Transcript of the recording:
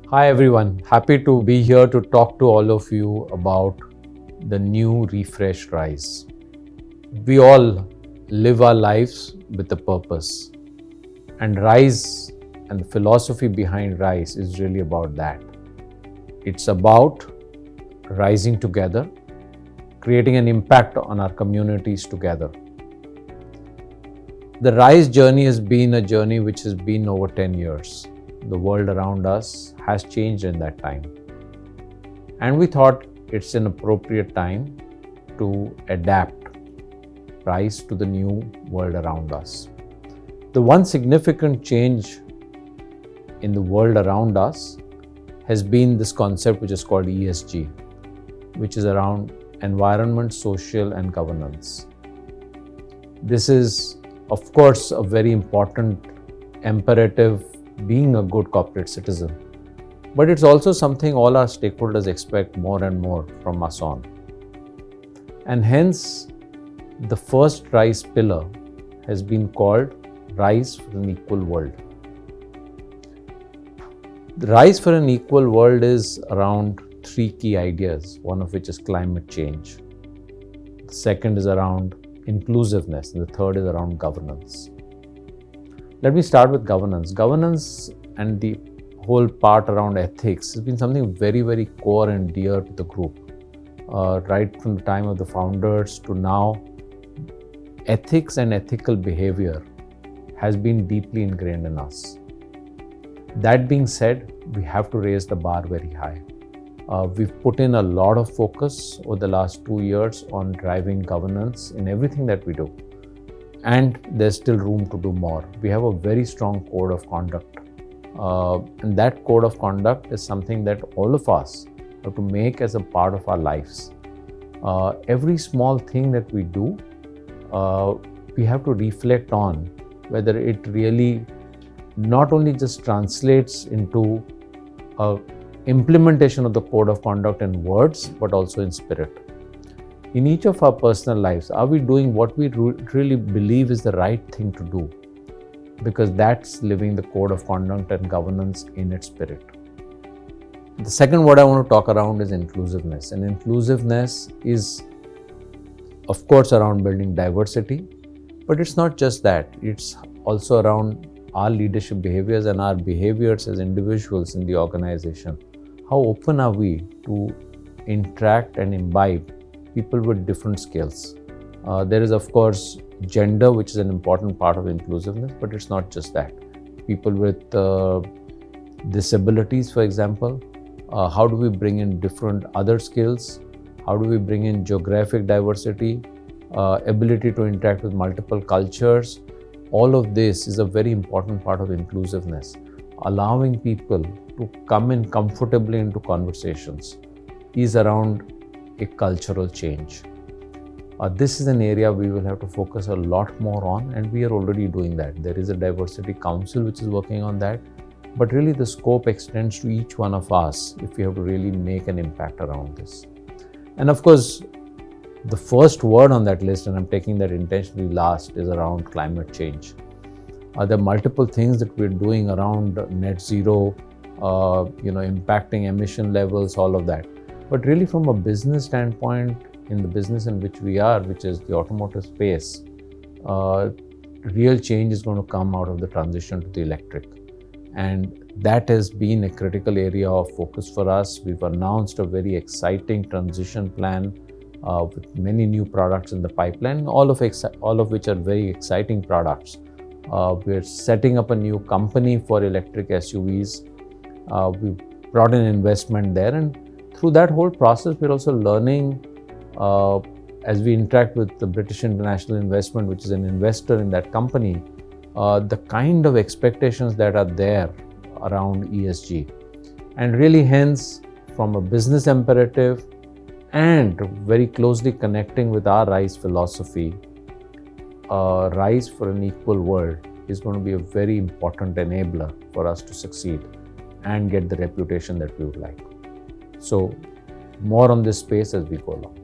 Hi everyone, happy to be here to talk to all of you about the new refreshed Rise. We all live our lives with a purpose, and Rise and the philosophy behind Rise is really about that. It's about rising together, creating an impact on our communities together. The Rise journey has been a journey which has been over 10 years. The world around us has changed in that time. And we thought it's an appropriate time to adapt, rise to the new world around us. The one significant change in the world around us has been this concept which is called ESG, which is around environment, social, and governance. This is, of course, a very important imperative being a good corporate citizen. But it's also something all our stakeholders expect more and more from us on. And hence, the first Rise pillar has been called Rise for an Equal World. The Rise for an Equal World is around three key ideas, one of which is climate change. The second is around inclusiveness, and the third is around governance. Let me start with governance. Governance and the whole part around ethics has been something very, very core and dear to the group. Right from the time of the founders to now, ethics and ethical behavior has been deeply ingrained in us. That being said, we have to raise the bar very high. We've put in a lot of focus over the last 2 years on driving governance in everything that we do. And there's still room to do more. We have a very strong code of conduct. And that code of conduct is something that all of us have to make as a part of our lives. Every small thing that we do, we have to reflect on whether it really not only just translates into implementation of the code of conduct in words, but also in spirit. In each of our personal lives, are we doing what we really believe is the right thing to do? Because that's living the code of conduct and governance in its spirit. The second word I want to talk around is inclusiveness. And inclusiveness is, of course, around building diversity, but it's not just that. It's also around our leadership behaviors and our behaviors as individuals in the organization. How open are we to interact and imbibe people with different skills? There is, of course, gender, which is an important part of inclusiveness, but it's not just that. People with disabilities, for example, how do we bring in different other skills? How do we bring in geographic diversity, ability to interact with multiple cultures? All of this is a very important part of inclusiveness, allowing people to come in comfortably into conversations is around a cultural change. This is an area we will have to focus a lot more on, and we are already doing that. There is a diversity council which is working on that, but really the scope extends to each one of us if we have to really make an impact around this. And of course, the first word on that list, and I'm taking that intentionally last, is around climate change. There are multiple things that we're doing around net zero, impacting emission levels, all of that. But really from a business standpoint, in the business in which we are, which is the automotive space, real change is going to come out of the transition to the electric. And that has been a critical area of focus for us. We've announced a very exciting transition plan with many new products in the pipeline, all of which are very exciting products. We're setting up a new company for electric SUVs. We've brought in investment there, and through that whole process, we're also learning as we interact with the British International Investment, which is an investor in that company, the kind of expectations that are there around ESG. And really, hence, from a business imperative and very closely connecting with our Rise philosophy, Rise for an Equal World is going to be a very important enabler for us to succeed and get the reputation that we would like. So, more on this space as we go along.